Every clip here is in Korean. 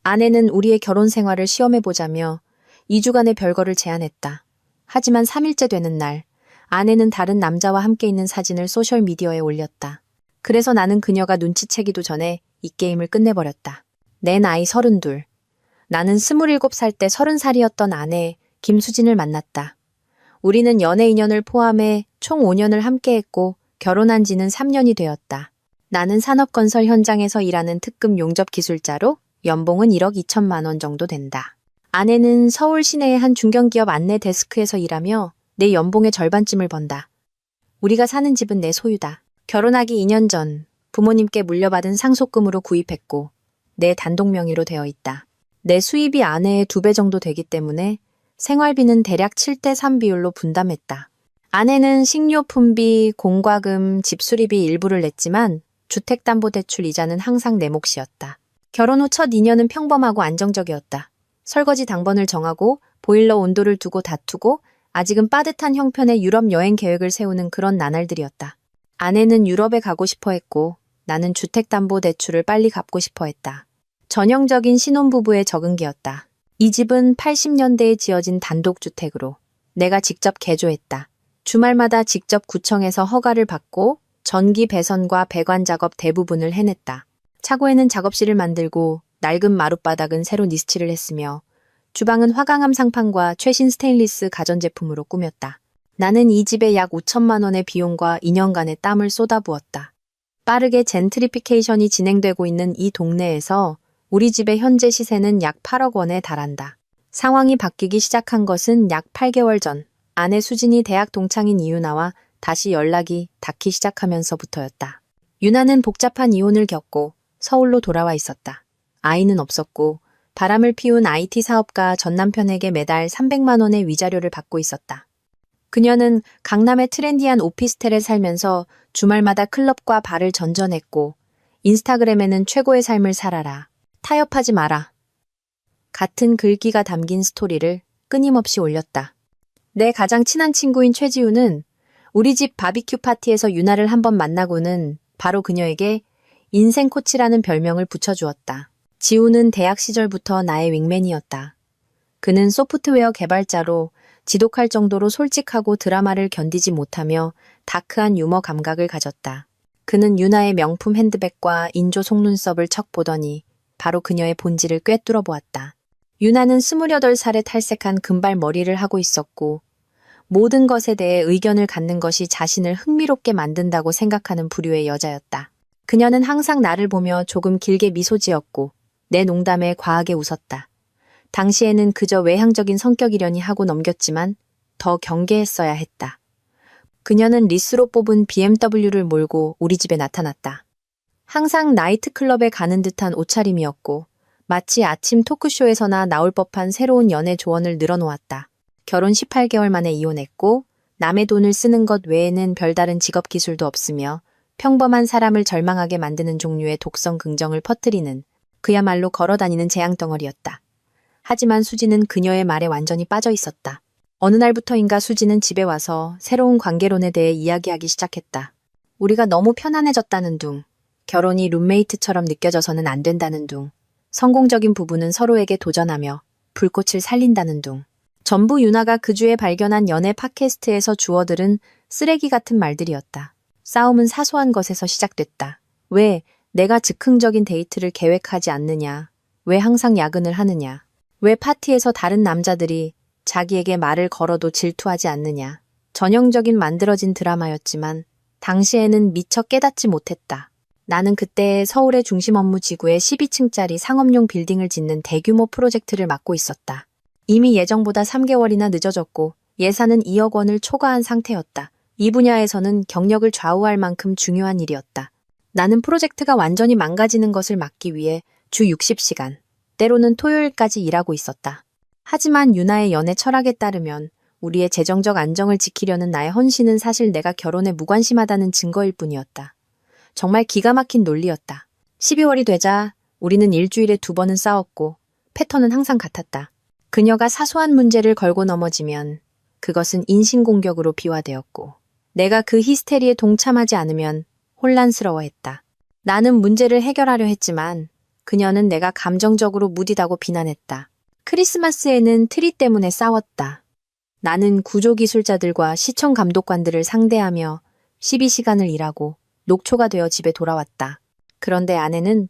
아내는 우리의 결혼 생활을 시험해보자며 2주간의 별거를 제안했다. 하지만 3일째 되는 날, 아내는 다른 남자와 함께 있는 사진을 소셜미디어에 올렸다. 그래서 나는 그녀가 눈치채기도 전에 이 게임을 끝내버렸다. 내 나이 32. 나는 27살 때 30살이었던 아내 김수진을 만났다. 우리는 연애 2년을 포함해 총 5년을 함께했고 결혼한 지는 3년이 되었다. 나는 산업건설 현장에서 일하는 특급 용접 기술자로 연봉은 1억 2천만 원 정도 된다. 아내는 서울 시내의 한 중견기업 안내 데스크에서 일하며 내 연봉의 절반쯤을 번다. 우리가 사는 집은 내 소유다. 결혼하기 2년 전 부모님께 물려받은 상속금으로 구입했고 내 단독 명의로 되어 있다. 내 수입이 아내의 2배 정도 되기 때문에 생활비는 대략 7대3 비율로 분담했다. 아내는 식료품비, 공과금, 집 수리비 일부를 냈지만 주택담보대출 이자는 항상 내 몫이었다. 결혼 후 첫 2년은 평범하고 안정적이었다. 설거지 당번을 정하고 보일러 온도를 두고 다투고 아직은 빠듯한 형편의 유럽 여행 계획을 세우는 그런 나날들이었다. 아내는 유럽에 가고 싶어 했고 나는 주택담보대출을 빨리 갚고 싶어 했다. 전형적인 신혼부부의 적응기였다. 이 집은 80년대에 지어진 단독주택으로 내가 직접 개조했다. 주말마다 직접 구청에서 허가를 받고 전기 배선과 배관 작업 대부분을 해냈다. 차고에는 작업실을 만들고 낡은 마룻바닥은 새로 니스칠을 했으며 주방은 화강암 상판과 최신 스테인리스 가전제품으로 꾸몄다. 나는 이 집에 약 5천만 원의 비용과 2년간의 땀을 쏟아부었다. 빠르게 젠트리피케이션이 진행되고 있는 이 동네에서 우리 집의 현재 시세는 약 8억 원에 달한다. 상황이 바뀌기 시작한 것은 약 8개월 전, 아내 수진이 대학 동창인 이유나와 다시 연락이 닿기 시작하면서부터였다. 유나는 복잡한 이혼을 겪고 서울로 돌아와 있었다. 아이는 없었고 바람을 피운 IT 사업가 전 남편에게 매달 300만 원의 위자료를 받고 있었다. 그녀는 강남의 트렌디한 오피스텔에 살면서 주말마다 클럽과 바를 전전했고 인스타그램에는 최고의 삶을 살아라, 타협하지 마라 같은 글귀가 담긴 스토리를 끊임없이 올렸다. 내 가장 친한 친구인 최지우는 우리 집 바비큐 파티에서 유나를 한번 만나고는 바로 그녀에게 인생 코치라는 별명을 붙여주었다. 지우는 대학 시절부터 나의 윙맨이었다. 그는 소프트웨어 개발자로 지독할 정도로 솔직하고 드라마를 견디지 못하며 다크한 유머 감각을 가졌다. 그는 유나의 명품 핸드백과 인조 속눈썹을 척 보더니 바로 그녀의 본질을 꿰뚫어 보았다. 유나는 28살에 탈색한 금발 머리를 하고 있었고 모든 것에 대해 의견을 갖는 것이 자신을 흥미롭게 만든다고 생각하는 부류의 여자였다. 그녀는 항상 나를 보며 조금 길게 미소 지었고 내 농담에 과하게 웃었다. 당시에는 그저 외향적인 성격이려니 하고 넘겼지만 더 경계했어야 했다. 그녀는 리스로 뽑은 BMW를 몰고 우리 집에 나타났다. 항상 나이트클럽에 가는 듯한 옷차림이었고 마치 아침 토크쇼에서나 나올 법한 새로운 연애 조언을 늘어놓았다. 결혼 18개월 만에 이혼했고 남의 돈을 쓰는 것 외에는 별다른 직업 기술도 없으며 평범한 사람을 절망하게 만드는 종류의 독성 긍정을 퍼뜨리는 그야말로 걸어다니는 재앙덩어리였다. 하지만 수지는 그녀의 말에 완전히 빠져 있었다. 어느 날부터인가 수지는 집에 와서 새로운 관계론에 대해 이야기하기 시작했다. 우리가 너무 편안해졌다는 둥, 결혼이 룸메이트처럼 느껴져서는 안 된다는 둥, 성공적인 부부는 서로에게 도전하며 불꽃을 살린다는 둥. 전부 유나가 그 주에 발견한 연애 팟캐스트에서 주워들은 쓰레기 같은 말들이었다. 싸움은 사소한 것에서 시작됐다. 왜 내가 즉흥적인 데이트를 계획하지 않느냐? 왜 항상 야근을 하느냐? 왜 파티에서 다른 남자들이 자기에게 말을 걸어도 질투하지 않느냐? 전형적인 만들어진 드라마였지만 당시에는 미처 깨닫지 못했다. 나는 그때 서울의 중심 업무 지구에 12층짜리 상업용 빌딩을 짓는 대규모 프로젝트를 맡고 있었다. 이미 예정보다 3개월이나 늦어졌고 예산은 2억 원을 초과한 상태였다. 이 분야에서는 경력을 좌우할 만큼 중요한 일이었다. 나는 프로젝트가 완전히 망가지는 것을 막기 위해 주 60시간, 때로는 토요일까지 일하고 있었다. 하지만 유나의 연애 철학에 따르면 우리의 재정적 안정을 지키려는 나의 헌신은 사실 내가 결혼에 무관심하다는 증거일 뿐이었다. 정말 기가 막힌 논리였다. 12월이 되자 우리는 일주일에 2번은 싸웠고 패턴은 항상 같았다. 그녀가 사소한 문제를 걸고 넘어지면 그것은 인신공격으로 비화되었고 내가 그 히스테리에 동참하지 않으면 혼란스러워했다. 나는 문제를 해결하려 했지만 그녀는 내가 감정적으로 무디다고 비난했다. 크리스마스에는 트리 때문에 싸웠다. 나는 구조기술자들과 시청 감독관들을 상대하며 12시간을 일하고 녹초가 되어 집에 돌아왔다. 그런데 아내는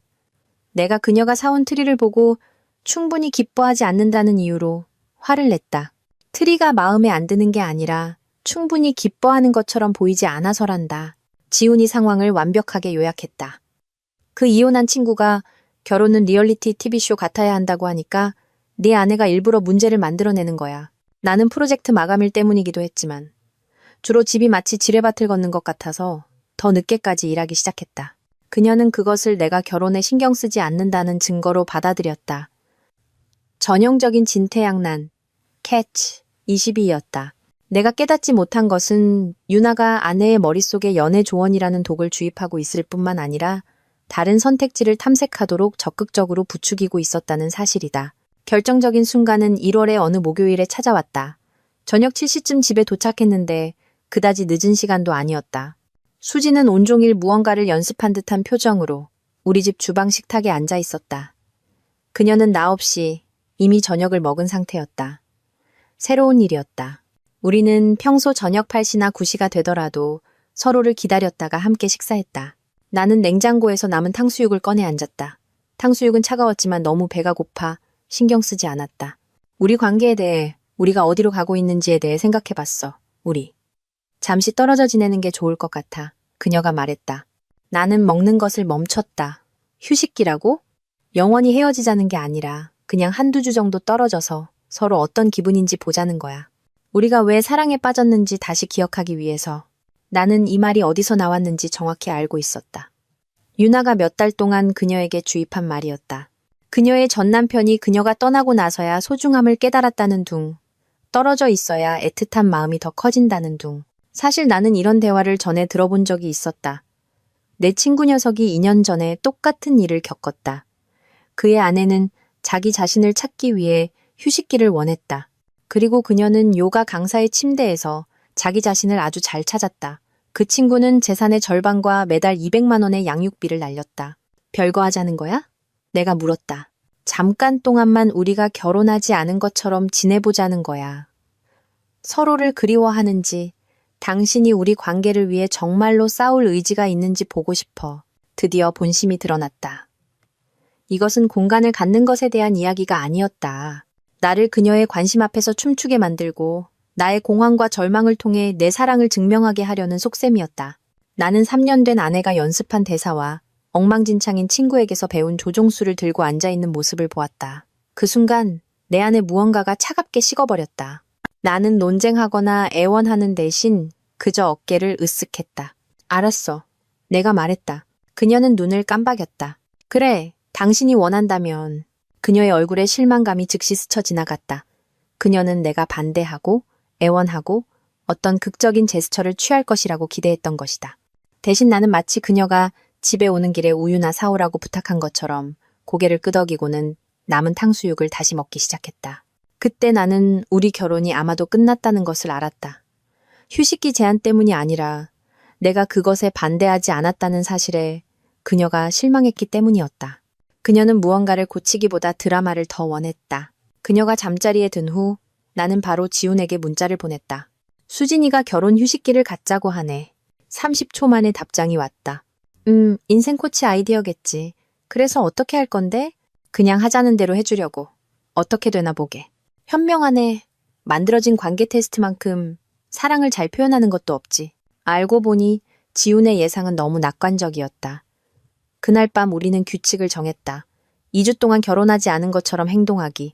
내가 그녀가 사온 트리를 보고 충분히 기뻐하지 않는다는 이유로 화를 냈다. 트리가 마음에 안 드는 게 아니라 충분히 기뻐하는 것처럼 보이지 않아서란다. 지훈이 상황을 완벽하게 요약했다. 그 이혼한 친구가 결혼은 리얼리티 TV쇼 같아야 한다고 하니까 네 아내가 일부러 문제를 만들어내는 거야. 나는 프로젝트 마감일 때문이기도 했지만 주로 집이 마치 지뢰밭을 걷는 것 같아서 더 늦게까지 일하기 시작했다. 그녀는 그것을 내가 결혼에 신경 쓰지 않는다는 증거로 받아들였다. 전형적인 진퇴양난, 캐치 22였다. 내가 깨닫지 못한 것은 유나가 아내의 머릿속에 연애 조언이라는 독을 주입하고 있을 뿐만 아니라 다른 선택지를 탐색하도록 적극적으로 부추기고 있었다는 사실이다. 결정적인 순간은 1월의 어느 목요일에 찾아왔다. 저녁 7시쯤 집에 도착했는데 그다지 늦은 시간도 아니었다. 수지는 온종일 무언가를 연습한 듯한 표정으로 우리 집 주방 식탁에 앉아 있었다. 그녀는 나 없이 이미 저녁을 먹은 상태였다. 새로운 일이었다. 우리는 평소 저녁 8시나 9시가 되더라도 서로를 기다렸다가 함께 식사했다. 나는 냉장고에서 남은 탕수육을 꺼내 앉았다. 탕수육은 차가웠지만 너무 배가 고파 신경 쓰지 않았다. 우리 관계에 대해, 우리가 어디로 가고 있는지에 대해 생각해봤어. 우리. 잠시 떨어져 지내는 게 좋을 것 같아. 그녀가 말했다. 나는 먹는 것을 멈췄다. 휴식기라고? 영원히 헤어지자는 게 아니라 그냥 한두 주 정도 떨어져서 서로 어떤 기분인지 보자는 거야. 우리가 왜 사랑에 빠졌는지 다시 기억하기 위해서. 나는 이 말이 어디서 나왔는지 정확히 알고 있었다. 유나가 몇 달 동안 그녀에게 주입한 말이었다. 그녀의 전 남편이 그녀가 떠나고 나서야 소중함을 깨달았다는 둥. 떨어져 있어야 애틋한 마음이 더 커진다는 둥. 사실 나는 이런 대화를 전에 들어본 적이 있었다. 내 친구 녀석이 2년 전에 똑같은 일을 겪었다. 그의 아내는 자기 자신을 찾기 위해 휴식기를 원했다. 그리고 그녀는 요가 강사의 침대에서 자기 자신을 아주 잘 찾았다. 그 친구는 재산의 절반과 매달 200만 원의 양육비를 날렸다. 별거 하자는 거야? 내가 물었다. 잠깐 동안만 우리가 결혼하지 않은 것처럼 지내보자는 거야. 서로를 그리워하는지, 당신이 우리 관계를 위해 정말로 싸울 의지가 있는지 보고 싶어. 드디어 본심이 드러났다. 이것은 공간을 갖는 것에 대한 이야기가 아니었다. 나를 그녀의 관심 앞에서 춤추게 만들고 나의 공황과 절망을 통해 내 사랑을 증명하게 하려는 속셈이었다. 나는 3년 된 아내가 연습한 대사와 엉망진창인 친구에게서 배운 조종수를 들고 앉아있는 모습을 보았다. 그 순간 내 안에 무언가가 차갑게 식어버렸다. 나는 논쟁하거나 애원하는 대신 그저 어깨를 으쓱했다. 알았어. 내가 말했다. 그녀는 눈을 깜박였다. 그래, 당신이 원한다면. 그녀의 얼굴에 실망감이 즉시 스쳐 지나갔다. 그녀는 내가 반대하고 애원하고 어떤 극적인 제스처를 취할 것이라고 기대했던 것이다. 대신 나는 마치 그녀가 집에 오는 길에 우유나 사오라고 부탁한 것처럼 고개를 끄덕이고는 남은 탕수육을 다시 먹기 시작했다. 그때 나는 우리 결혼이 아마도 끝났다는 것을 알았다. 휴식기 제한 때문이 아니라 내가 그것에 반대하지 않았다는 사실에 그녀가 실망했기 때문이었다. 그녀는 무언가를 고치기보다 드라마를 더 원했다. 그녀가 잠자리에 든 후 나는 바로 지훈에게 문자를 보냈다. 수진이가 결혼 휴식기를 갖자고 하네. 30초 만에 답장이 왔다. 인생 코치 아이디어겠지. 그래서 어떻게 할 건데? 그냥 하자는 대로 해주려고. 어떻게 되나 보게. 현명하네. 만들어진 관계 테스트만큼 사랑을 잘 표현하는 것도 없지. 알고 보니 지훈의 예상은 너무 낙관적이었다. 그날 밤 우리는 규칙을 정했다. 2주 동안 결혼하지 않은 것처럼 행동하기.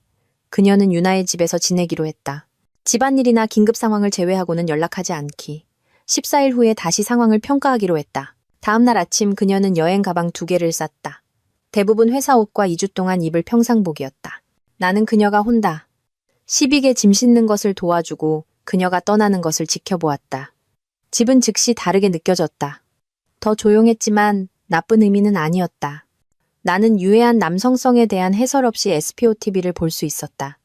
그녀는 유나의 집에서 지내기로 했다. 집안일이나 긴급 상황을 제외하고는 연락하지 않기. 14일 후에 다시 상황을 평가하기로 했다. 다음 날 아침 그녀는 여행 가방 2개를 쌌다. 대부분 회사 옷과 2주 동안 입을 평상복이었다. 나는 그녀가 혼다. 12개 짐 싣는 것을 도와주고 그녀가 떠나는 것을 지켜보았다. 집은 즉시 다르게 느껴졌다. 더 조용했지만 나쁜 의미는 아니었다. 나는 유해한 남성성에 대한 해설 없이 SPOTV를 볼 수 있었다.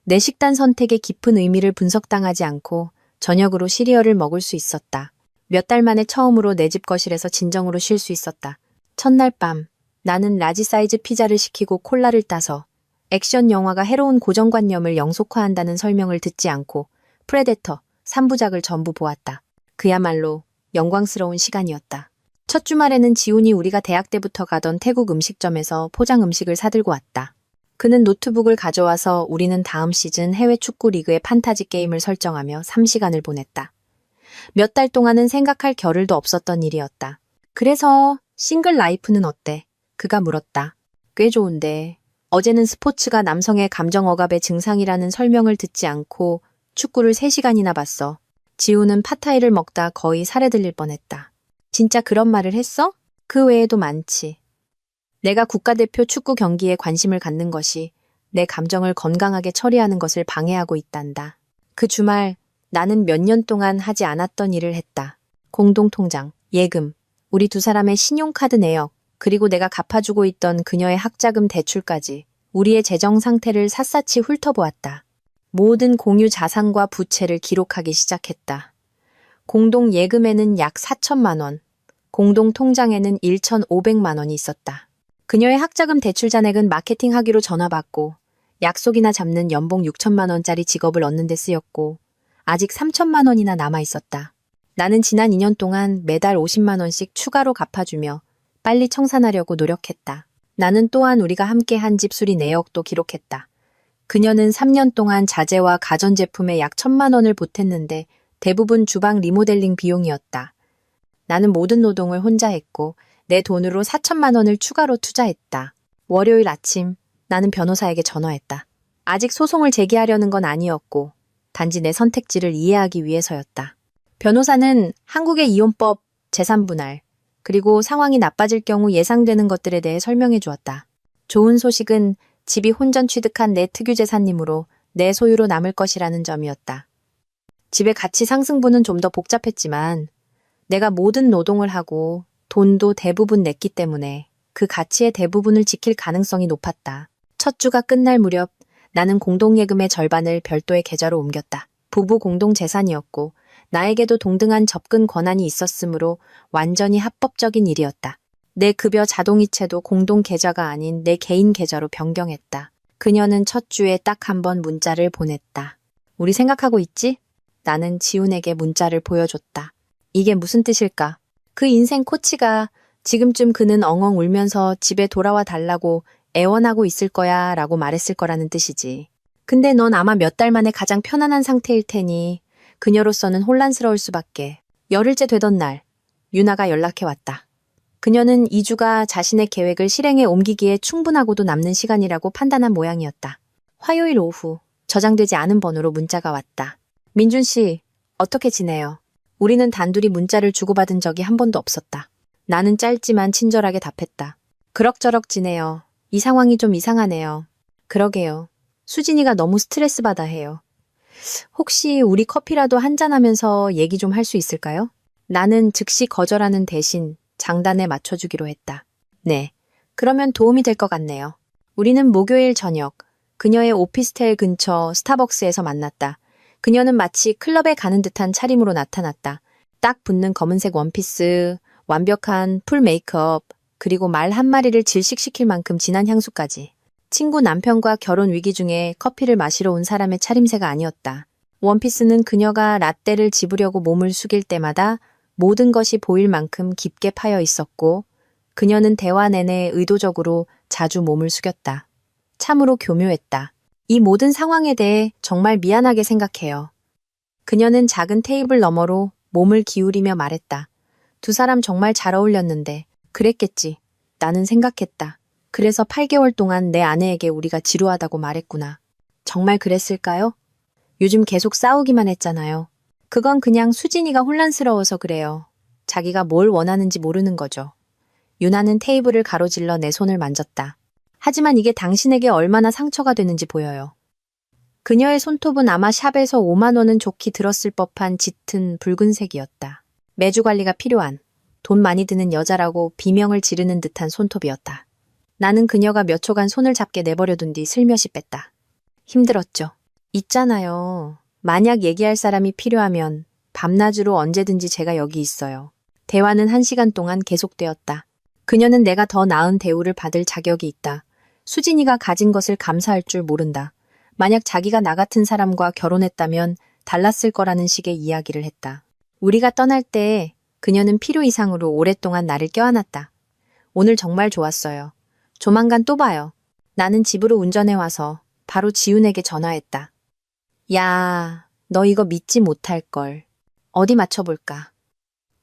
내 식단 선택에 깊은 의미를 분석당하지 않고 저녁으로 시리얼을 먹을 수 있었다. 몇 달 만에 처음으로 내 집 거실에서 진정으로 쉴 수 있었다. 첫날 밤, 나는 라지 사이즈 피자를 시키고 콜라를 따서 액션 영화가 해로운 고정관념을 영속화한다는 설명을 듣지 않고 프레데터 3부작을 전부 보았다. 그야말로 영광스러운 시간이었다. 첫 주말에는 지훈이 우리가 대학 때부터 가던 태국 음식점에서 포장 음식을 사들고 왔다. 그는 노트북을 가져와서 우리는 다음 시즌 해외 축구 리그의 판타지 게임을 설정하며 3시간을 보냈다. 몇 달 동안은 생각할 겨를도 없었던 일이었다. 그래서 싱글 라이프는 어때? 그가 물었다. 꽤 좋은데 어제는 스포츠가 남성의 감정 억압의 증상이라는 설명을 듣지 않고 축구를 3시간이나 봤어. 지우는 팟타이를 먹다 거의 살해 들릴 뻔했다. 진짜 그런 말을 했어? 그 외에도 많지. 내가 국가대표 축구 경기에 관심을 갖는 것이 내 감정을 건강하게 처리하는 것을 방해하고 있단다. 그 주말 나는 몇 년 동안 하지 않았던 일을 했다. 공동통장, 예금, 우리 두 사람의 신용카드 내역, 그리고 내가 갚아주고 있던 그녀의 학자금 대출까지 우리의 재정 상태를 샅샅이 훑어보았다. 모든 공유 자산과 부채를 기록하기 시작했다. 공동 예금에는 약 4천만 원, 공동 통장에는 1,500만 원이 있었다. 그녀의 학자금 대출 잔액은 마케팅하기로 전화받고 약속이나 잡는 연봉 6천만 원짜리 직업을 얻는 데 쓰였고 아직 3천만 원이나 남아 있었다. 나는 지난 2년 동안 매달 50만 원씩 추가로 갚아주며 빨리 청산하려고 노력했다. 나는 또한 우리가 함께 한 집 수리 내역도 기록했다. 그녀는 3년 동안 자재와 가전제품에 약 1,000만 원을 보탰는데 대부분 주방 리모델링 비용이었다. 나는 모든 노동을 혼자 했고 내 돈으로 4천만 원을 추가로 투자했다. 월요일 아침 나는 변호사에게 전화했다. 아직 소송을 제기하려는 건 아니었고 단지 내 선택지를 이해하기 위해서였다. 변호사는 한국의 이혼법, 재산분할, 그리고 상황이 나빠질 경우 예상되는 것들에 대해 설명해 주었다. 좋은 소식은 집이 혼전 취득한 내 특유재산이므로 내 소유로 남을 것이라는 점이었다. 집의 가치 상승분은 좀 더 복잡했지만 내가 모든 노동을 하고 돈도 대부분 냈기 때문에 그 가치의 대부분을 지킬 가능성이 높았다. 첫 주가 끝날 무렵 나는 공동예금의 절반을 별도의 계좌로 옮겼다. 부부 공동재산이었고 나에게도 동등한 접근 권한이 있었으므로 완전히 합법적인 일이었다. 내 급여 자동이체도 공동 계좌가 아닌 내 개인 계좌로 변경했다. 그녀는 첫 주에 딱 한 번 문자를 보냈다. 우리 생각하고 있지? 나는 지훈에게 문자를 보여줬다. 이게 무슨 뜻일까? 그 인생 코치가 지금쯤 그는 엉엉 울면서 집에 돌아와 달라고 애원하고 있을 거야 라고 말했을 거라는 뜻이지. 근데 넌 아마 몇 달 만에 가장 편안한 상태일 테니 그녀로서는 혼란스러울 수밖에. 열흘째 되던 날, 유나가 연락해 왔다. 그녀는 2주가 자신의 계획을 실행에 옮기기에 충분하고도 남는 시간이라고 판단한 모양이었다. 화요일 오후, 저장되지 않은 번호로 문자가 왔다. 민준 씨, 어떻게 지내요? 우리는 단둘이 문자를 주고받은 적이 한 번도 없었다. 나는 짧지만 친절하게 답했다. 그럭저럭 지내요. 이 상황이 좀 이상하네요. 그러게요. 수진이가 너무 스트레스 받아 해요. 혹시 우리 커피라도 한잔하면서 얘기 좀 할 수 있을까요? 나는 즉시 거절하는 대신 장단에 맞춰주기로 했다. 네, 그러면 도움이 될 것 같네요. 우리는 목요일 저녁, 그녀의 오피스텔 근처 스타벅스에서 만났다. 그녀는 마치 클럽에 가는 듯한 차림으로 나타났다. 딱 붙는 검은색 원피스, 완벽한 풀 메이크업, 그리고 말 한마리를 질식시킬 만큼 진한 향수까지. 친구 남편과 결혼 위기 중에 커피를 마시러 온 사람의 차림새가 아니었다. 원피스는 그녀가 라떼를 집으려고 몸을 숙일 때마다 모든 것이 보일 만큼 깊게 파여 있었고 그녀는 대화 내내 의도적으로 자주 몸을 숙였다. 참으로 교묘했다. 이 모든 상황에 대해 정말 미안하게 생각해요. 그녀는 작은 테이블 너머로 몸을 기울이며 말했다. 두 사람 정말 잘 어울렸는데 그랬겠지. 나는 생각했다. 그래서 8개월 동안 내 아내에게 우리가 지루하다고 말했구나. 정말 그랬을까요? 요즘 계속 싸우기만 했잖아요. 그건 그냥 수진이가 혼란스러워서 그래요. 자기가 뭘 원하는지 모르는 거죠. 유나는 테이블을 가로질러 내 손을 만졌다. 하지만 이게 당신에게 얼마나 상처가 되는지 보여요. 그녀의 손톱은 아마 샵에서 5만 원은 좋게 들었을 법한 짙은 붉은색이었다. 매주 관리가 필요한, 돈 많이 드는 여자라고 비명을 지르는 듯한 손톱이었다. 나는 그녀가 몇 초간 손을 잡게 내버려둔 뒤 슬며시 뺐다. 힘들었죠. 있잖아요. 만약 얘기할 사람이 필요하면 밤낮으로 언제든지 제가 여기 있어요. 대화는 1시간 동안 계속되었다. 그녀는 내가 더 나은 대우를 받을 자격이 있다. 수진이가 가진 것을 감사할 줄 모른다. 만약 자기가 나 같은 사람과 결혼했다면 달랐을 거라는 식의 이야기를 했다. 우리가 떠날 때 그녀는 필요 이상으로 오랫동안 나를 껴안았다. 오늘 정말 좋았어요. 조만간 또 봐요. 나는 집으로 운전해 와서 바로 지훈에게 전화했다. 야, 너 이거 믿지 못할걸. 어디 맞춰볼까?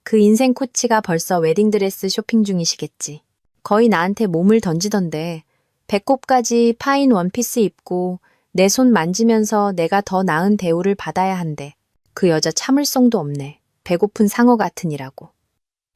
그 인생 코치가 벌써 웨딩드레스 쇼핑 중이시겠지. 거의 나한테 몸을 던지던데 배꼽까지 파인 원피스 입고 내 손 만지면서 내가 더 나은 대우를 받아야 한대. 그 여자 참을성도 없네. 배고픈 상어 같으니라고.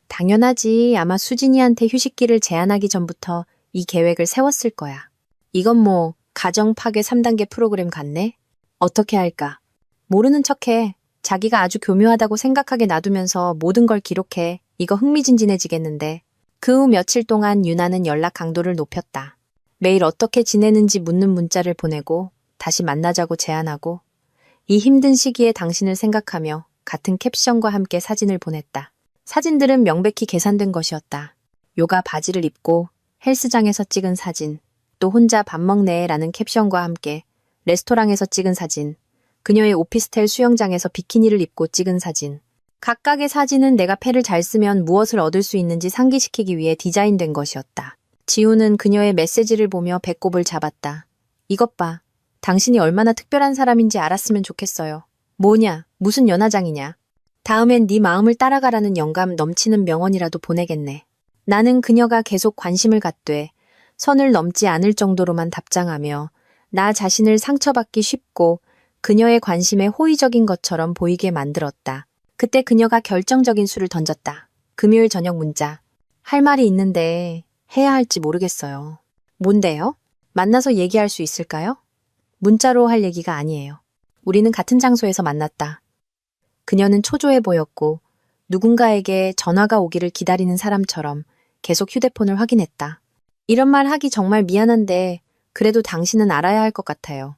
당연하지. 아마 수진이한테 휴식기를 제안하기 전부터 이 계획을 세웠을 거야. 이건 뭐 가정 파괴 3단계 프로그램 같네? 어떻게 할까? 모르는 척해. 자기가 아주 교묘하다고 생각하게 놔두면서 모든 걸 기록해. 이거 흥미진진해지겠는데. 그 후 며칠 동안 유나는 연락 강도를 높였다. 매일 어떻게 지내는지 묻는 문자를 보내고 다시 만나자고 제안하고 이 힘든 시기에 당신을 생각하며 같은 캡션과 함께 사진을 보냈다. 사진들은 명백히 계산된 것이었다. 요가 바지를 입고 헬스장에서 찍은 사진, 또 혼자 밥 먹네라는 캡션과 함께 레스토랑에서 찍은 사진, 그녀의 오피스텔 수영장에서 비키니를 입고 찍은 사진. 각각의 사진은 내가 패를 잘 쓰면 무엇을 얻을 수 있는지 상기시키기 위해 디자인된 것이었다. 지우는 그녀의 메시지를 보며 배꼽을 잡았다. 이것 봐. 당신이 얼마나 특별한 사람인지 알았으면 좋겠어요. 뭐냐? 무슨 연하장이냐? 다음엔 네 마음을 따라가라는 영감 넘치는 명언이라도 보내겠네. 나는 그녀가 계속 관심을 갖되 선을 넘지 않을 정도로만 답장하며 나 자신을 상처받기 쉽고 그녀의 관심에 호의적인 것처럼 보이게 만들었다. 그때 그녀가 결정적인 수를 던졌다. 금요일 저녁 문자. 할 말이 있는데 해야 할지 모르겠어요. 뭔데요? 만나서 얘기할 수 있을까요? 문자로 할 얘기가 아니에요. 우리는 같은 장소에서 만났다. 그녀는 초조해 보였고 누군가에게 전화가 오기를 기다리는 사람처럼 계속 휴대폰을 확인했다. 이런 말 하기 정말 미안한데 그래도 당신은 알아야 할 것 같아요.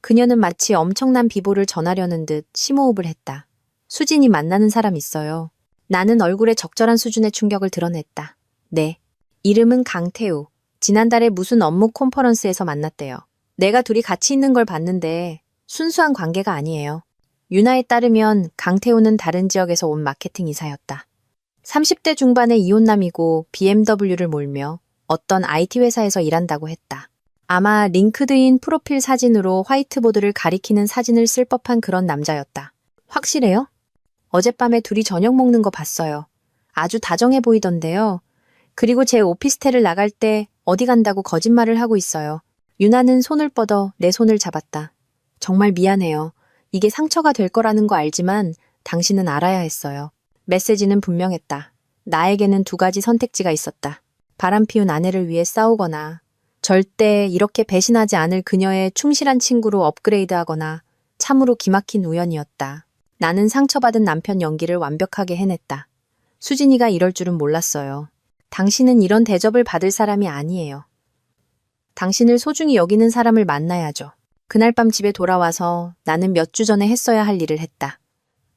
그녀는 마치 엄청난 비보를 전하려는 듯 심호흡을 했다. 수진이 만나는 사람 있어요. 나는 얼굴에 적절한 수준의 충격을 드러냈다. 네. 이름은 강태우. 지난달에 무슨 업무 컨퍼런스에서 만났대요. 내가 둘이 같이 있는 걸 봤는데 순수한 관계가 아니에요. 유나에 따르면 강태우는 다른 지역에서 온 마케팅 이사였다. 30대 중반의 이혼남이고 BMW를 몰며 어떤 IT 회사에서 일한다고 했다. 아마 링크드인 프로필 사진으로 화이트보드를 가리키는 사진을 쓸 법한 그런 남자였다. 확실해요? 어젯밤에 둘이 저녁 먹는 거 봤어요. 아주 다정해 보이던데요. 그리고 제 오피스텔을 나갈 때 어디 간다고 거짓말을 하고 있어요. 유나는 손을 뻗어 내 손을 잡았다. 정말 미안해요. 이게 상처가 될 거라는 거 알지만 당신은 알아야 했어요. 메시지는 분명했다. 나에게는 두 가지 선택지가 있었다. 바람피운 아내를 위해 싸우거나 절대 이렇게 배신하지 않을 그녀의 충실한 친구로 업그레이드하거나 참으로 기막힌 우연이었다. 나는 상처받은 남편 연기를 완벽하게 해냈다. 수진이가 이럴 줄은 몰랐어요. 당신은 이런 대접을 받을 사람이 아니에요. 당신을 소중히 여기는 사람을 만나야죠. 그날 밤 집에 돌아와서 나는 몇 주 전에 했어야 할 일을 했다.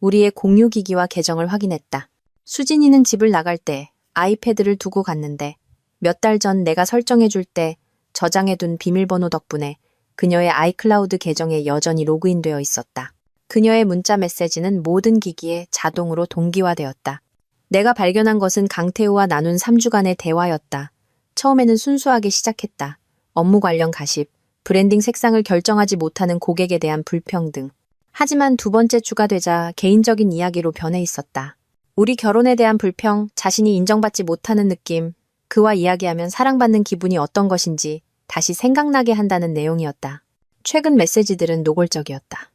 우리의 공유기기와 계정을 확인했다. 수진이는 집을 나갈 때 아이패드를 두고 갔는데 몇 달 전 내가 설정해줄 때 저장해둔 비밀번호 덕분에 그녀의 아이클라우드 계정에 여전히 로그인되어 있었다. 그녀의 문자 메시지는 모든 기기에 자동으로 동기화되었다. 내가 발견한 것은 강태우와 나눈 3주간의 대화였다. 처음에는 순수하게 시작했다. 업무 관련 가십, 브랜딩 색상을 결정하지 못하는 고객에 대한 불평등. 하지만 두 번째 주가 되자 개인적인 이야기로 변해 있었다. 우리 결혼에 대한 불평, 자신이 인정받지 못하는 느낌, 그와 이야기하면 사랑받는 기분이 어떤 것인지 다시 생각나게 한다는 내용이었다. 최근 메시지들은 노골적이었다.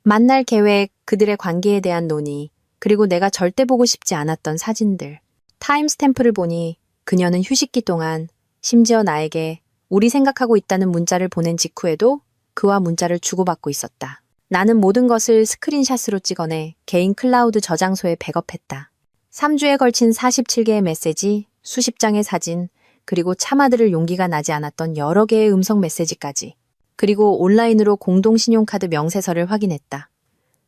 만날 계획, 그들의 관계에 대한 논의, 그리고 내가 절대 보고 싶지 않았던 사진들. 타임스탬프를 보니 그녀는 휴식기 동안 심지어 나에게 우리 생각하고 있다는 문자를 보낸 직후에도 그와 문자를 주고받고 있었다. 나는 모든 것을 스크린샷으로 찍어내 개인 클라우드 저장소에 백업했다. 3주에 걸친 47개의 메시지, 수십 장의 사진, 그리고 참아들을 용기가 나지 않았던 여러 개의 음성 메시지까지. 그리고 온라인으로 공동신용카드 명세서를 확인했다.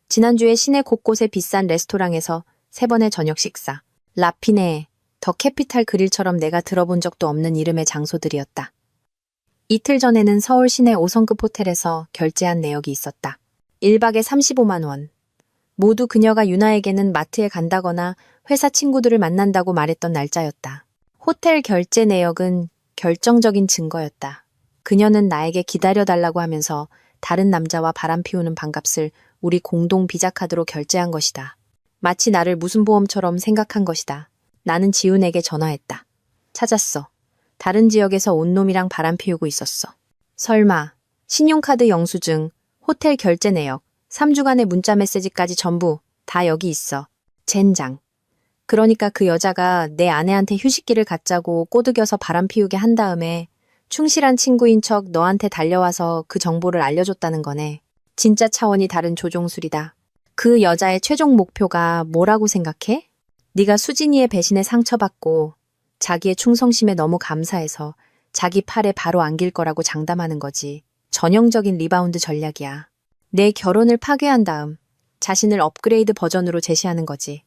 지난주에 시내 곳곳의 비싼 레스토랑에서 3번의 저녁 식사, 라피네, 더 캐피탈 그릴처럼 내가 들어본 적도 없는 이름의 장소들이었다. 이틀 전에는 서울 시내 5성급 호텔에서 결제한 내역이 있었다. 1박에 35만 원. 모두 그녀가 유나에게는 마트에 간다거나 회사 친구들을 만난다고 말했던 날짜였다. 호텔 결제 내역은 결정적인 증거였다. 그녀는 나에게 기다려달라고 하면서 다른 남자와 바람 피우는 방값을 우리 공동 비자카드로 결제한 것이다. 마치 나를 무슨 보험처럼 생각한 것이다. 나는 지훈에게 전화했다. 찾았어. 다른 지역에서 온 놈이랑 바람 피우고 있었어. 설마 신용카드 영수증, 호텔 결제 내역, 3주간의 문자 메시지까지 전부 다 여기 있어. 젠장. 그러니까 그 여자가 내 아내한테 휴식기를 갖자고 꼬드겨서 바람 피우게 한 다음에 충실한 친구인 척 너한테 달려와서 그 정보를 알려줬다는 거네. 진짜 차원이 다른 조종술이다. 그 여자의 최종 목표가 뭐라고 생각해? 네가 수진이의 배신에 상처받고 자기의 충성심에 너무 감사해서 자기 팔에 바로 안길 거라고 장담하는 거지. 전형적인 리바운드 전략이야. 내 결혼을 파괴한 다음 자신을 업그레이드 버전으로 제시하는 거지.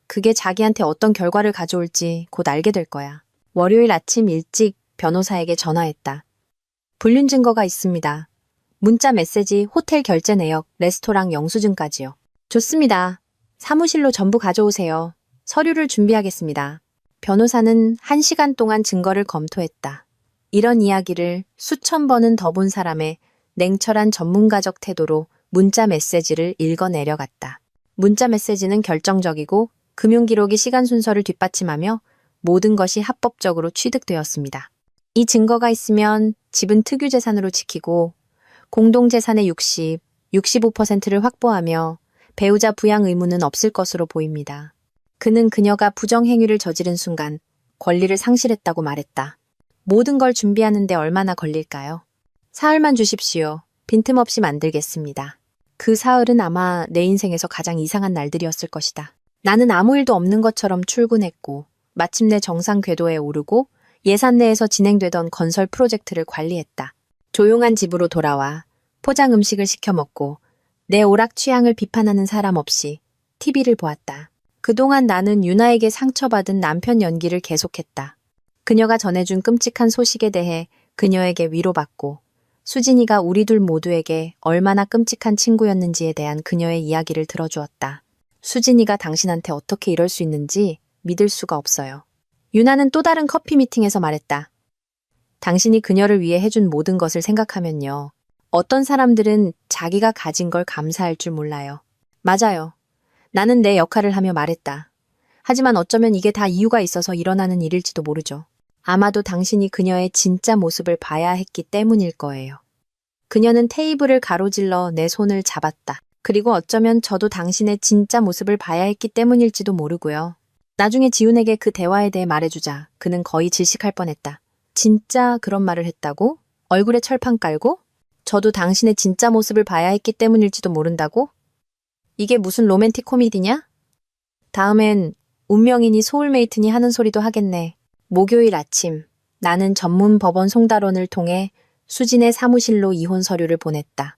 그게 자기한테 어떤 결과를 가져올지 곧 알게 될 거야. 월요일 아침 일찍 변호사에게 전화했다. 불륜 증거가 있습니다. 문자 메시지, 호텔 결제 내역, 레스토랑 영수증까지요. 좋습니다. 사무실로 전부 가져오세요. 서류를 준비하겠습니다. 변호사는 1시간 동안 증거를 검토했다. 이런 이야기를 수천 번은 더 본 사람의 냉철한 전문가적 태도로 문자 메시지를 읽어 내려갔다. 문자 메시지는 결정적이고 금융기록이 시간 순서를 뒷받침하며 모든 것이 합법적으로 취득되었습니다. 이 증거가 있으면 집은 특유재산으로 지키고 공동재산의 60, 65%를 확보하며 배우자 부양 의무는 없을 것으로 보입니다. 그는 그녀가 부정행위를 저지른 순간 권리를 상실했다고 말했다. 모든 걸 준비하는데 얼마나 걸릴까요? 사흘만 주십시오. 빈틈없이 만들겠습니다. 그 사흘은 아마 내 인생에서 가장 이상한 날들이었을 것이다. 나는 아무 일도 없는 것처럼 출근했고 마침내 정상 궤도에 오르고 예산 내에서 진행되던 건설 프로젝트를 관리했다. 조용한 집으로 돌아와 포장 음식을 시켜 먹고 내 오락 취향을 비판하는 사람 없이 TV를 보았다. 그동안 나는 유나에게 상처받은 남편 연기를 계속했다. 그녀가 전해준 끔찍한 소식에 대해 그녀에게 위로받고 수진이가 우리 둘 모두에게 얼마나 끔찍한 친구였는지에 대한 그녀의 이야기를 들어주었다. 수진이가 당신한테 어떻게 이럴 수 있는지 믿을 수가 없어요. 유나는 또 다른 커피 미팅에서 말했다. 당신이 그녀를 위해 해준 모든 것을 생각하면요. 어떤 사람들은 자기가 가진 걸 감사할 줄 몰라요. 맞아요. 나는 내 역할을 하며 말했다. 하지만 어쩌면 이게 다 이유가 있어서 일어나는 일일지도 모르죠. 아마도 당신이 그녀의 진짜 모습을 봐야 했기 때문일 거예요. 그녀는 테이블을 가로질러 내 손을 잡았다. 그리고 어쩌면 저도 당신의 진짜 모습을 봐야 했기 때문일지도 모르고요. 나중에 지훈에게 그 대화에 대해 말해주자 그는 거의 질식할 뻔했다. 진짜 그런 말을 했다고? 얼굴에 철판 깔고? 저도 당신의 진짜 모습을 봐야 했기 때문일지도 모른다고? 이게 무슨 로맨틱 코미디냐? 다음엔 운명이니 소울메이트니 하는 소리도 하겠네. 목요일 아침, 나는 전문 법원 송달원을 통해 수진의 사무실로 이혼 서류를 보냈다.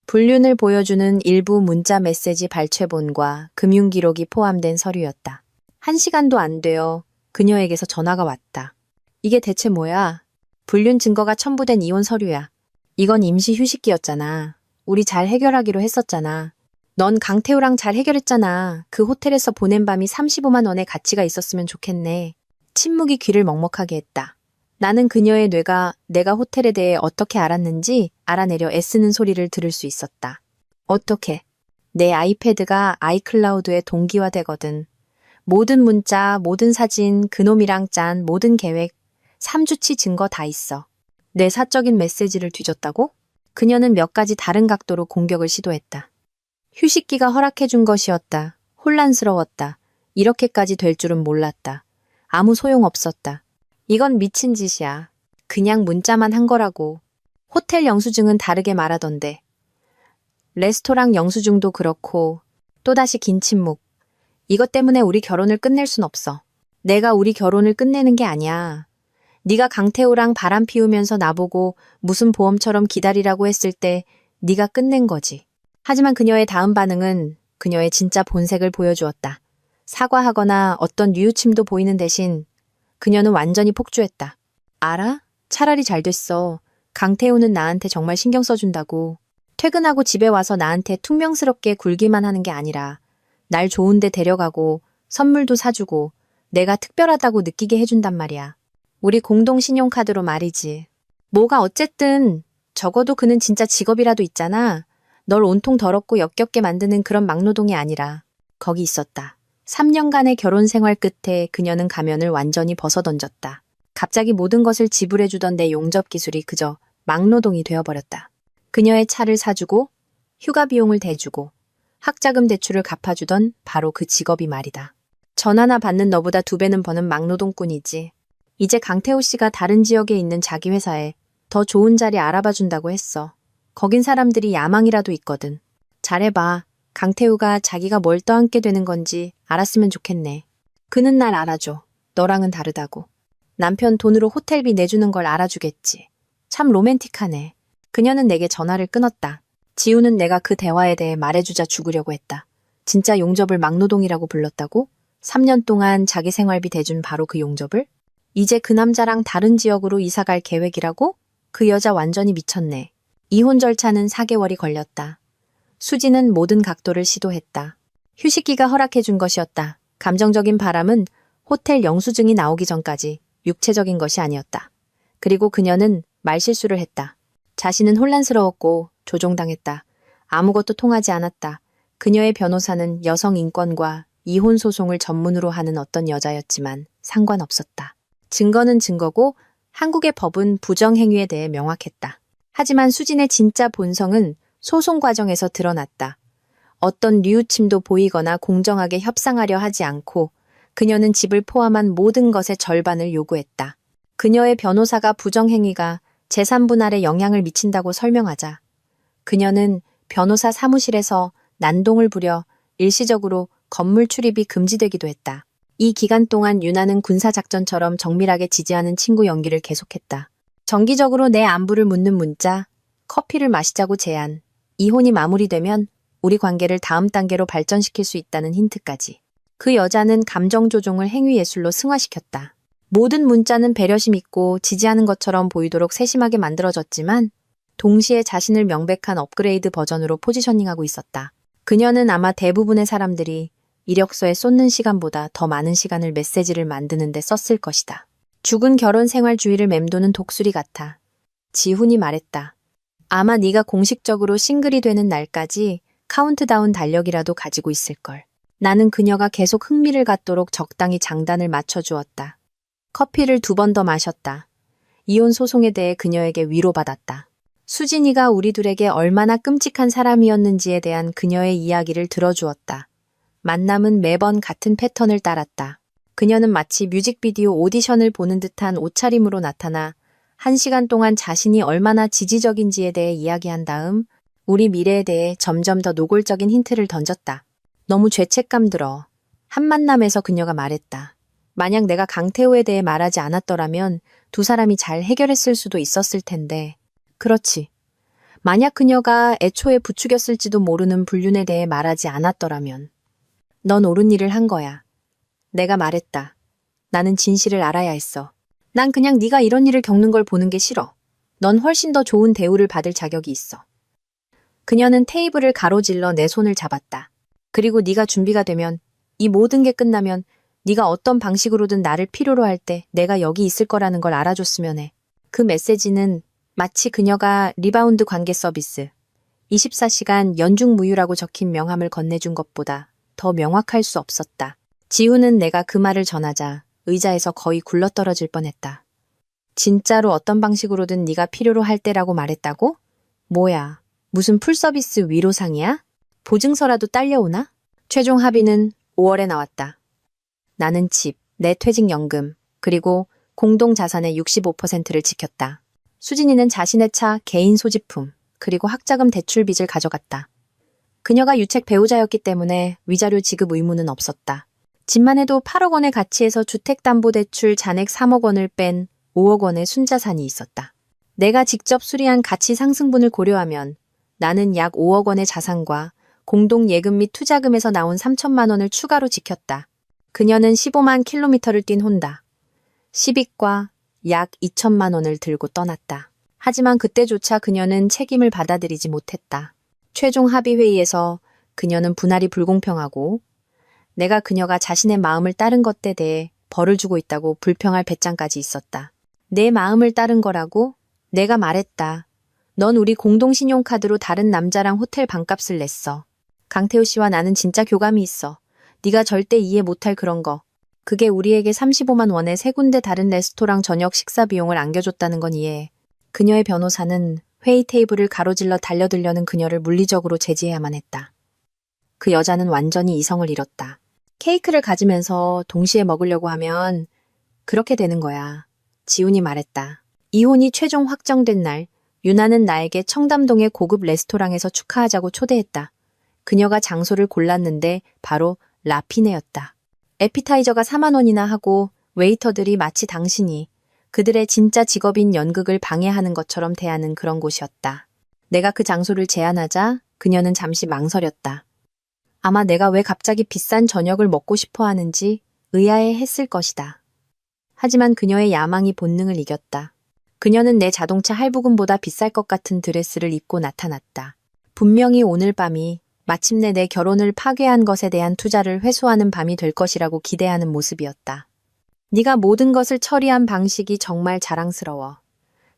불륜을 보여주는 일부 문자 메시지 발췌본과 금융기록이 포함된 서류였다. 1시간도 안 되어 그녀에게서 전화가 왔다. 이게 대체 뭐야? 불륜 증거가 첨부된 이혼 서류야. 이건 임시 휴식기였잖아. 우리 잘 해결하기로 했었잖아. 넌 강태우랑 잘 해결했잖아. 그 호텔에서 보낸 밤이 35만 원의 가치가 있었으면 좋겠네. 침묵이 귀를 먹먹하게 했다. 나는 그녀의 뇌가 내가 호텔에 대해 어떻게 알았는지 알아내려 애쓰는 소리를 들을 수 있었다. 어떻게? 내 아이패드가 아이클라우드에 동기화되거든. 모든 문자, 모든 사진, 그놈이랑 짠 모든 계획, 3주치 증거 다 있어. 내 사적인 메시지를 뒤졌다고? 그녀는 몇 가지 다른 각도로 공격을 시도했다. 휴식기가 허락해준 것이었다. 혼란스러웠다. 이렇게까지 될 줄은 몰랐다. 아무 소용없었다. 이건 미친 짓이야. 그냥 문자만 한 거라고. 호텔 영수증은 다르게 말하던데. 레스토랑 영수증도 그렇고 또다시 긴 침묵. 이것 때문에 우리 결혼을 끝낼 순 없어. 내가 우리 결혼을 끝내는 게 아니야. 네가 강태호랑 바람 피우면서 나보고 무슨 보험처럼 기다리라고 했을 때 네가 끝낸 거지. 하지만 그녀의 다음 반응은 그녀의 진짜 본색을 보여주었다. 사과하거나 어떤 뉘우침도 보이는 대신 그녀는 완전히 폭주했다. 알아? 차라리 잘 됐어. 강태우는 나한테 정말 신경 써준다고. 퇴근하고 집에 와서 나한테 퉁명스럽게 굴기만 하는 게 아니라 날 좋은 데 데려가고 선물도 사주고 내가 특별하다고 느끼게 해준단 말이야. 우리 공동 신용카드로 말이지. 뭐가 어쨌든 적어도 그는 진짜 직업이라도 있잖아. 널 온통 더럽고 역겹게 만드는 그런 막노동이 아니라 거기 있었다. 3년간의 결혼 생활 끝에 그녀는 가면을 완전히 벗어던졌다. 갑자기 모든 것을 지불해주던 내 용접 기술이 그저 막노동이 되어버렸다. 그녀의 차를 사주고 휴가 비용을 대주고 학자금 대출을 갚아주던 바로 그 직업이 말이다. 전화나 받는 너보다 2배는 버는 막노동꾼이지. 이제 강태호 씨가 다른 지역에 있는 자기 회사에 더 좋은 자리 알아봐준다고 했어. 거긴 사람들이 야망이라도 있거든. 잘해봐. 강태우가 자기가 뭘 떠안게 되는 건지 알았으면 좋겠네. 그는 날 알아줘. 너랑은 다르다고. 남편 돈으로 호텔비 내주는 걸 알아주겠지. 참 로맨틱하네. 그녀는 내게 전화를 끊었다. 지우는 내가 그 대화에 대해 말해주자 죽으려고 했다. 진짜 용접을 막노동이라고 불렀다고? 3년 동안 자기 생활비 대준 바로 그 용접을? 이제 그 남자랑 다른 지역으로 이사갈 계획이라고? 그 여자 완전히 미쳤네. 이혼 절차는 4개월이 걸렸다. 수지는 모든 각도를 시도했다. 휴식기가 허락해준 것이었다. 감정적인 바람은 호텔 영수증이 나오기 전까지 육체적인 것이 아니었다. 그리고 그녀는 말실수를 했다. 자신은 혼란스러웠고 조종당했다. 아무것도 통하지 않았다. 그녀의 변호사는 여성 인권과 이혼 소송을 전문으로 하는 어떤 여자였지만 상관없었다. 증거는 증거고 한국의 법은 부정행위에 대해 명확했다. 하지만 수진의 진짜 본성은 소송 과정에서 드러났다. 어떤 뉘우침도 보이거나 공정하게 협상하려 하지 않고 그녀는 집을 포함한 모든 것의 절반을 요구했다. 그녀의 변호사가 부정행위가 재산분할에 영향을 미친다고 설명하자 그녀는 변호사 사무실에서 난동을 부려 일시적으로 건물 출입이 금지되기도 했다. 이 기간 동안 유나는 군사작전처럼 정밀하게 지지하는 친구 연기를 계속했다. 정기적으로 내 안부를 묻는 문자, 커피를 마시자고 제안, 이혼이 마무리되면 우리 관계를 다음 단계로 발전시킬 수 있다는 힌트까지. 그 여자는 감정 조종을 행위예술로 승화시켰다. 모든 문자는 배려심 있고 지지하는 것처럼 보이도록 세심하게 만들어졌지만 동시에 자신을 명백한 업그레이드 버전으로 포지셔닝하고 있었다. 그녀는 아마 대부분의 사람들이 이력서에 쏟는 시간보다 더 많은 시간을 메시지를 만드는 데 썼을 것이다. 죽은 결혼 생활 주의를 맴도는 독수리 같아. 지훈이 말했다. 아마 네가 공식적으로 싱글이 되는 날까지 카운트다운 달력이라도 가지고 있을걸. 나는 그녀가 계속 흥미를 갖도록 적당히 장단을 맞춰주었다. 커피를 2번 더 마셨다. 이혼 소송에 대해 그녀에게 위로받았다. 수진이가 우리 둘에게 얼마나 끔찍한 사람이었는지에 대한 그녀의 이야기를 들어주었다. 만남은 매번 같은 패턴을 따랐다. 그녀는 마치 뮤직비디오 오디션을 보는 듯한 옷차림으로 나타나 1시간 동안 자신이 얼마나 지지적인지에 대해 이야기한 다음 우리 미래에 대해 점점 더 노골적인 힌트를 던졌다. 너무 죄책감 들어. 한 만남에서 그녀가 말했다. 만약 내가 강태호에 대해 말하지 않았더라면 2사람이 잘 해결했을 수도 있었을 텐데. 그렇지. 만약 그녀가 애초에 부추겼을지도 모르는 불륜에 대해 말하지 않았더라면. 넌 옳은 일을 한 거야. 내가 말했다. 나는 진실을 알아야 했어. 난 그냥 네가 이런 일을 겪는 걸 보는 게 싫어. 넌 훨씬 더 좋은 대우를 받을 자격이 있어. 그녀는 테이블을 가로질러 내 손을 잡았다. 그리고 네가 준비가 되면, 이 모든 게 끝나면 네가 어떤 방식으로든 나를 필요로 할 때 내가 여기 있을 거라는 걸 알아줬으면 해. 그 메시지는 마치 그녀가 리바운드 관계 서비스, 24시간 연중무휴라고 적힌 명함을 건네준 것보다 더 명확할 수 없었다. 지우는 내가 그 말을 전하자 의자에서 거의 굴러떨어질 뻔했다. 진짜로 어떤 방식으로든 네가 필요로 할 때라고 말했다고? 뭐야, 무슨 풀서비스 위로상이야? 보증서라도 딸려오나? 최종 합의는 5월에 나왔다. 나는 집, 내 퇴직연금, 그리고 공동자산의 65%를 지켰다. 수진이는 자신의 차, 개인 소지품, 그리고 학자금 대출 빚을 가져갔다. 그녀가 유책 배우자였기 때문에 위자료 지급 의무는 없었다. 집만 해도 8억 원의 가치에서 주택담보대출 잔액 3억 원을 뺀 5억 원의 순자산이 있었다. 내가 직접 수리한 가치 상승분을 고려하면 나는 약 5억 원의 자산과 공동예금 및 투자금에서 나온 3천만 원을 추가로 지켰다. 그녀는 15만 킬로미터를 뛴 혼다. 시빅과 약 2천만 원을 들고 떠났다. 하지만 그때조차 그녀는 책임을 받아들이지 못했다. 최종 합의회의에서 그녀는 분할이 불공평하고 내가 그녀가 자신의 마음을 따른 것에 대해 벌을 주고 있다고 불평할 배짱까지 있었다. 내 마음을 따른 거라고? 내가 말했다. 넌 우리 공동 신용카드로 다른 남자랑 호텔 방값을 냈어. 강태우 씨와 나는 진짜 교감이 있어. 네가 절대 이해 못할 그런 거. 그게 우리에게 35만 원에 세 군데 다른 레스토랑 저녁 식사 비용을 안겨줬다는 건 이해해. 그녀의 변호사는 회의 테이블을 가로질러 달려들려는 그녀를 물리적으로 제지해야만 했다. 그 여자는 완전히 이성을 잃었다. 케이크를 가지면서 동시에 먹으려고 하면 그렇게 되는 거야. 지훈이 말했다. 이혼이 최종 확정된 날, 유나는 나에게 청담동의 고급 레스토랑에서 축하하자고 초대했다. 그녀가 장소를 골랐는데 바로 라피네였다. 에피타이저가 4만 원이나 하고 웨이터들이 마치 당신이 그들의 진짜 직업인 연극을 방해하는 것처럼 대하는 그런 곳이었다. 내가 그 장소를 제안하자 그녀는 잠시 망설였다. 아마 내가 왜 갑자기 비싼 저녁을 먹고 싶어 하는지 의아해했을 것이다. 하지만 그녀의 야망이 본능을 이겼다. 그녀는 내 자동차 할부금보다 비쌀 것 같은 드레스를 입고 나타났다. 분명히 오늘 밤이 마침내 내 결혼을 파괴한 것에 대한 투자를 회수하는 밤이 될 것이라고 기대하는 모습이었다. 네가 모든 것을 처리한 방식이 정말 자랑스러워.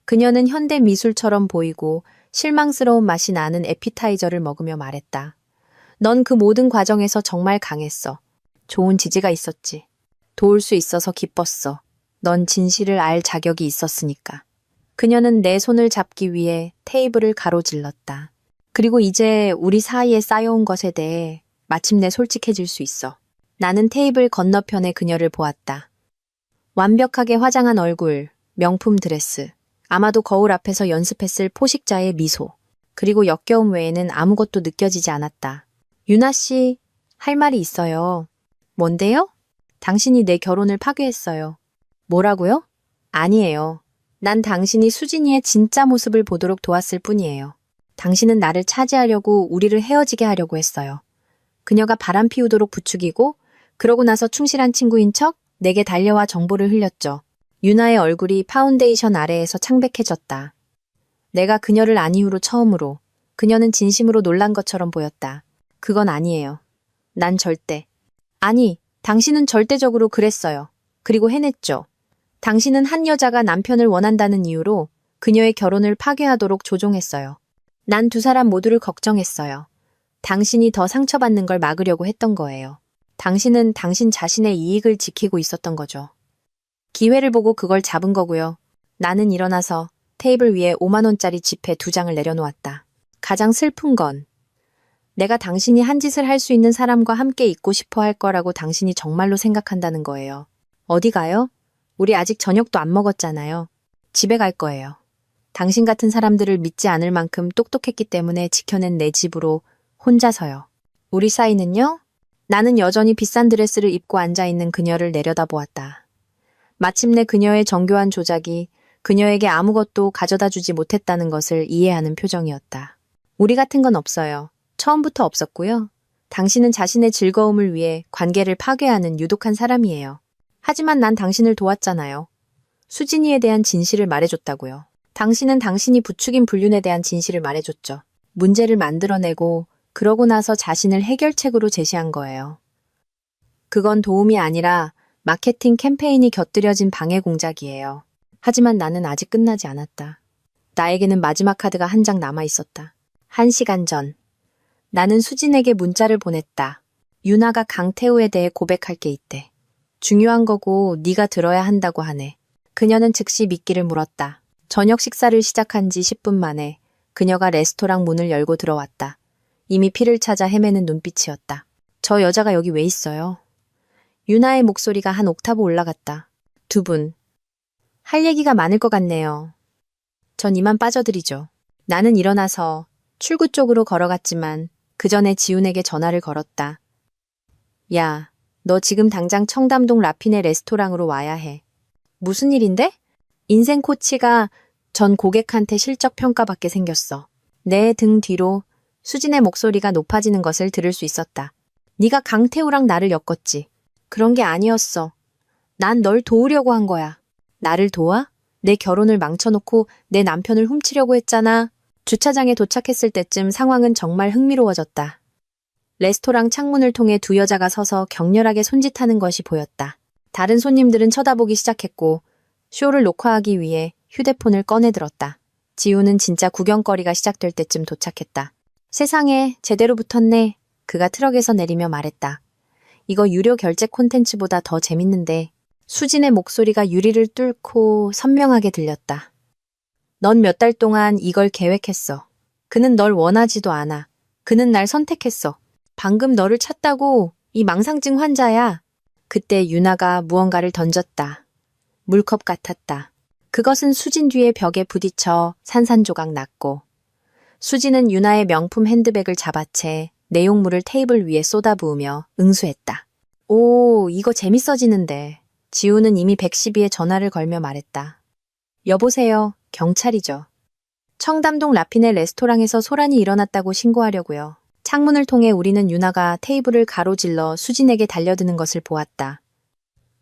그녀는 현대 미술처럼 보이고 실망스러운 맛이 나는 에피타이저를 먹으며 말했다. 넌 그 모든 과정에서 정말 강했어. 좋은 지지가 있었지. 도울 수 있어서 기뻤어. 넌 진실을 알 자격이 있었으니까. 그녀는 내 손을 잡기 위해 테이블을 가로질렀다. 그리고 이제 우리 사이에 쌓여온 것에 대해 마침내 솔직해질 수 있어. 나는 테이블 건너편에 그녀를 보았다. 완벽하게 화장한 얼굴, 명품 드레스, 아마도 거울 앞에서 연습했을 포식자의 미소, 그리고 역겨움 외에는 아무것도 느껴지지 않았다. 유나 씨, 할 말이 있어요. 뭔데요? 당신이 내 결혼을 파괴했어요. 뭐라고요? 아니에요. 난 당신이 수진이의 진짜 모습을 보도록 도왔을 뿐이에요. 당신은 나를 차지하려고 우리를 헤어지게 하려고 했어요. 그녀가 바람 피우도록 부추기고 그러고 나서 충실한 친구인 척 내게 달려와 정보를 흘렸죠. 유나의 얼굴이 파운데이션 아래에서 창백해졌다. 내가 그녀를 안 이후로 처음으로 그녀는 진심으로 놀란 것처럼 보였다. 그건 아니에요. 난 절대. 아니, 당신은 절대적으로 그랬어요. 그리고 해냈죠. 당신은 한 여자가 남편을 원한다는 이유로 그녀의 결혼을 파괴하도록 조종했어요. 난 두 사람 모두를 걱정했어요. 당신이 더 상처받는 걸 막으려고 했던 거예요. 당신은 당신 자신의 이익을 지키고 있었던 거죠. 기회를 보고 그걸 잡은 거고요. 나는 일어나서 테이블 위에 5만 원짜리 지폐 2장을 내려놓았다. 가장 슬픈 건 내가 당신이 한 짓을 할 수 있는 사람과 함께 있고 싶어 할 거라고 당신이 정말로 생각한다는 거예요. 어디 가요? 우리 아직 저녁도 안 먹었잖아요. 집에 갈 거예요. 당신 같은 사람들을 믿지 않을 만큼 똑똑했기 때문에 지켜낸 내 집으로 혼자서요. 우리 사이는요? 나는 여전히 비싼 드레스를 입고 앉아있는 그녀를 내려다보았다. 마침내 그녀의 정교한 조작이 그녀에게 아무것도 가져다 주지 못했다는 것을 이해하는 표정이었다. 우리 같은 건 없어요. 처음부터 없었고요. 당신은 자신의 즐거움을 위해 관계를 파괴하는 유독한 사람이에요. 하지만 난 당신을 도왔잖아요. 수진이에 대한 진실을 말해줬다고요. 당신은 당신이 부추긴 불륜에 대한 진실을 말해줬죠. 문제를 만들어내고 그러고 나서 자신을 해결책으로 제시한 거예요. 그건 도움이 아니라 마케팅 캠페인이 곁들여진 방해 공작이에요. 하지만 나는 아직 끝나지 않았다. 나에게는 마지막 카드가 한 장 남아 있었다. 1시간 전. 나는 수진에게 문자를 보냈다. 유나가 강태우에 대해 고백할 게 있대. 중요한 거고 네가 들어야 한다고 하네. 그녀는 즉시 미끼를 물었다. 저녁 식사를 시작한 지 10분 만에 그녀가 레스토랑 문을 열고 들어왔다. 이미 피를 찾아 헤매는 눈빛이었다. 저 여자가 여기 왜 있어요? 유나의 목소리가 한 옥타브 올라갔다. 두 분. 할 얘기가 많을 것 같네요. 전 이만 빠져드리죠. 나는 일어나서 출구 쪽으로 걸어갔지만 그 전에 지훈에게 전화를 걸었다. 야, 너 지금 당장 청담동 라피네 레스토랑으로 와야 해. 무슨 일인데? 인생 코치가 전 고객한테 실적 평가받게 생겼어. 내 등 뒤로 수진의 목소리가 높아지는 것을 들을 수 있었다. 네가 강태우랑 나를 엮었지. 그런 게 아니었어. 난 널 도우려고 한 거야. 나를 도와? 내 결혼을 망쳐놓고 내 남편을 훔치려고 했잖아. 주차장에 도착했을 때쯤 상황은 정말 흥미로워졌다. 레스토랑 창문을 통해 두 여자가 서서 격렬하게 손짓하는 것이 보였다. 다른 손님들은 쳐다보기 시작했고 쇼를 녹화하기 위해 휴대폰을 꺼내들었다. 지우는 진짜 구경거리가 시작될 때쯤 도착했다. 세상에 제대로 붙었네. 그가 트럭에서 내리며 말했다. 이거 유료 결제 콘텐츠보다 더 재밌는데. 수진의 목소리가 유리를 뚫고 선명하게 들렸다. 넌 몇 달 동안 이걸 계획했어. 그는 널 원하지도 않아. 그는 날 선택했어. 방금 너를 찾다고 이 망상증 환자야. 그때 유나가 무언가를 던졌다. 물컵 같았다. 그것은 수진 뒤의 벽에 부딪혀 산산조각 났고 수진은 유나의 명품 핸드백을 잡아채 내용물을 테이블 위에 쏟아부으며 응수했다. 오, 이거 재밌어지는데. 지우는 이미 112에 전화를 걸며 말했다. 여보세요, 경찰이죠. 청담동 라피네 레스토랑에서 소란이 일어났다고 신고하려고요. 창문을 통해 우리는 유나가 테이블을 가로질러 수진에게 달려드는 것을 보았다.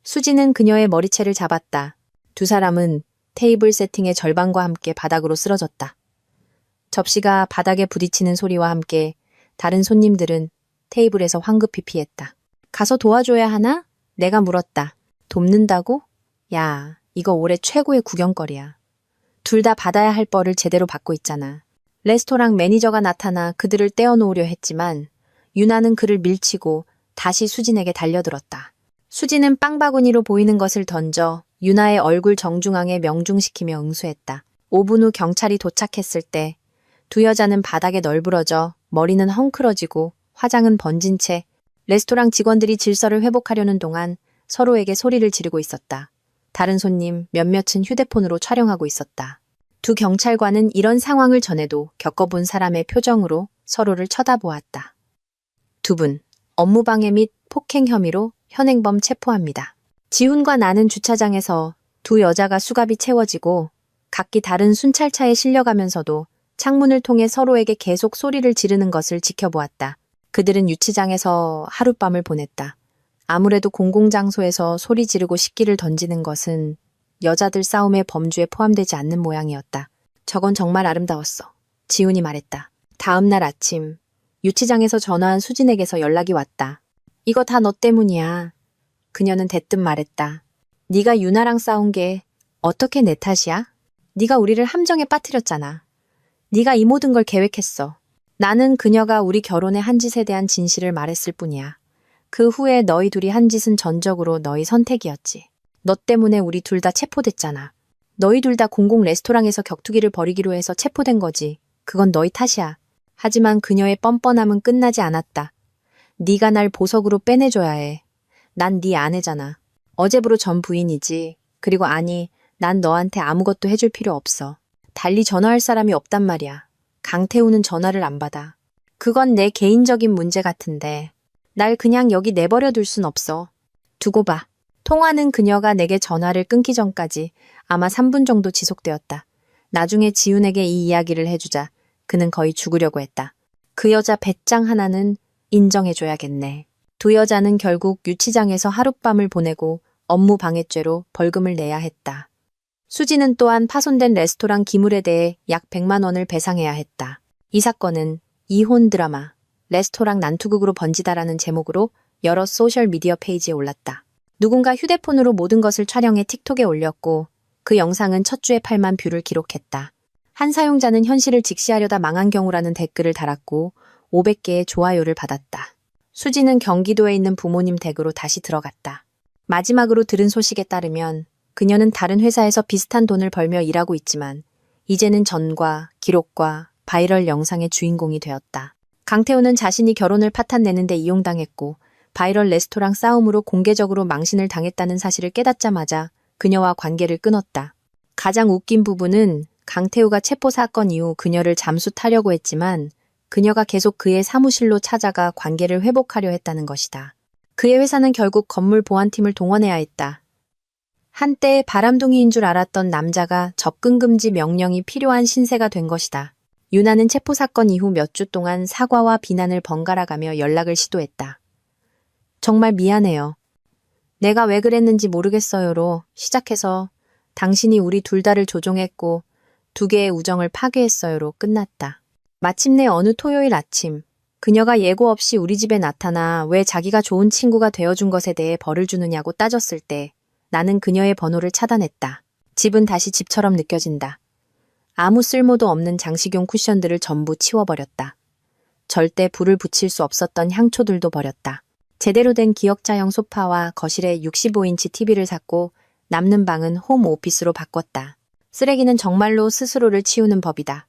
수진은 그녀의 머리채를 잡았다. 두 사람은 테이블 세팅의 절반과 함께 바닥으로 쓰러졌다. 접시가 바닥에 부딪히는 소리와 함께 다른 손님들은 테이블에서 황급히 피했다. 가서 도와줘야 하나? 내가 물었다. 돕는다고? 야, 이거 올해 최고의 구경거리야. 둘 다 받아야 할 벌을 제대로 받고 있잖아. 레스토랑 매니저가 나타나 그들을 떼어놓으려 했지만 유나는 그를 밀치고 다시 수진에게 달려들었다. 수진은 빵바구니로 보이는 것을 던져 유나의 얼굴 정중앙에 명중시키며 응수했다. 5분 후 경찰이 도착했을 때 두 여자는 바닥에 널브러져 머리는 헝클어지고 화장은 번진 채 레스토랑 직원들이 질서를 회복하려는 동안 서로에게 소리를 지르고 있었다. 다른 손님 몇몇은 휴대폰으로 촬영하고 있었다. 두 경찰관은 이런 상황을 전에도 겪어본 사람의 표정으로 서로를 쳐다보았다. 두 분, 업무방해 및 폭행 혐의로 현행범 체포합니다. 지훈과 나는 주차장에서 두 여자가 수갑이 채워지고 각기 다른 순찰차에 실려가면서도 창문을 통해 서로에게 계속 소리를 지르는 것을 지켜보았다. 그들은 유치장에서 하룻밤을 보냈다. 아무래도 공공장소에서 소리 지르고 식기를 던지는 것은 여자들 싸움의 범주에 포함되지 않는 모양이었다. 저건 정말 아름다웠어. 지훈이 말했다. 다음 날 아침 유치장에서 전화한 수진에게서 연락이 왔다. 이거 다 너 때문이야. 그녀는 대뜸 말했다. 네가 유나랑 싸운 게 어떻게 내 탓이야? 네가 우리를 함정에 빠뜨렸잖아. 네가 이 모든 걸 계획했어. 나는 그녀가 우리 결혼의 한 짓에 대한 진실을 말했을 뿐이야. 그 후에 너희 둘이 한 짓은 전적으로 너희 선택이었지. 너 때문에 우리 둘 다 체포됐잖아. 너희 둘 다 공공 레스토랑에서 격투기를 벌이기로 해서 체포된 거지. 그건 너희 탓이야. 하지만 그녀의 뻔뻔함은 끝나지 않았다. 네가 날 보석으로 빼내줘야 해. 난 네 아내잖아. 어제부로 전 부인이지. 그리고 아니, 난 너한테 아무것도 해줄 필요 없어. 달리 전화할 사람이 없단 말이야. 강태우는 전화를 안 받아. 그건 내 개인적인 문제 같은데 날 그냥 여기 내버려 둘 순 없어. 두고 봐. 통화는 그녀가 내게 전화를 끊기 전까지 아마 3분 정도 지속되었다. 나중에 지훈에게 이 이야기를 해주자 그는 거의 죽으려고 했다. 그 여자 배짱 하나는 인정해줘야겠네. 두 여자는 결국 유치장에서 하룻밤을 보내고 업무 방해죄로 벌금을 내야 했다. 수지는 또한 파손된 레스토랑 기물에 대해 약 100만 원을 배상해야 했다. 이 사건은 이혼 드라마, 레스토랑 난투극으로 번지다라는 제목으로 여러 소셜미디어 페이지에 올랐다. 누군가 휴대폰으로 모든 것을 촬영해 틱톡에 올렸고 그 영상은 첫 주에 8만 뷰를 기록했다. 한 사용자는 현실을 직시하려다 망한 경우라는 댓글을 달았고 500개의 좋아요를 받았다. 수지는 경기도에 있는 부모님 댁으로 다시 들어갔다. 마지막으로 들은 소식에 따르면 그녀는 다른 회사에서 비슷한 돈을 벌며 일하고 있지만 이제는 전과 기록과 바이럴 영상의 주인공이 되었다. 강태우는 자신이 결혼을 파탄내는데 이용당했고 바이럴 레스토랑 싸움으로 공개적으로 망신을 당했다는 사실을 깨닫자마자 그녀와 관계를 끊었다. 가장 웃긴 부분은 강태우가 체포 사건 이후 그녀를 잠수타려고 했지만 그녀가 계속 그의 사무실로 찾아가 관계를 회복하려 했다는 것이다. 그의 회사는 결국 건물 보안팀을 동원해야 했다. 한때 바람둥이인 줄 알았던 남자가 접근 금지 명령이 필요한 신세가 된 것이다. 유나는 체포 사건 이후 몇 주 동안 사과와 비난을 번갈아가며 연락을 시도했다. 정말 미안해요. 내가 왜 그랬는지 모르겠어요로 시작해서 당신이 우리 둘 다를 조종했고 두 개의 우정을 파괴했어요로 끝났다. 마침내 어느 토요일 아침, 그녀가 예고 없이 우리 집에 나타나 왜 자기가 좋은 친구가 되어준 것에 대해 벌을 주느냐고 따졌을 때 나는 그녀의 번호를 차단했다. 집은 다시 집처럼 느껴진다. 아무 쓸모도 없는 장식용 쿠션들을 전부 치워버렸다. 절대 불을 붙일 수 없었던 향초들도 버렸다. 제대로 된 기역자형 소파와 거실에 65인치 TV를 샀고 남는 방은 홈 오피스로 바꿨다. 쓰레기는 정말로 스스로를 치우는 법이다.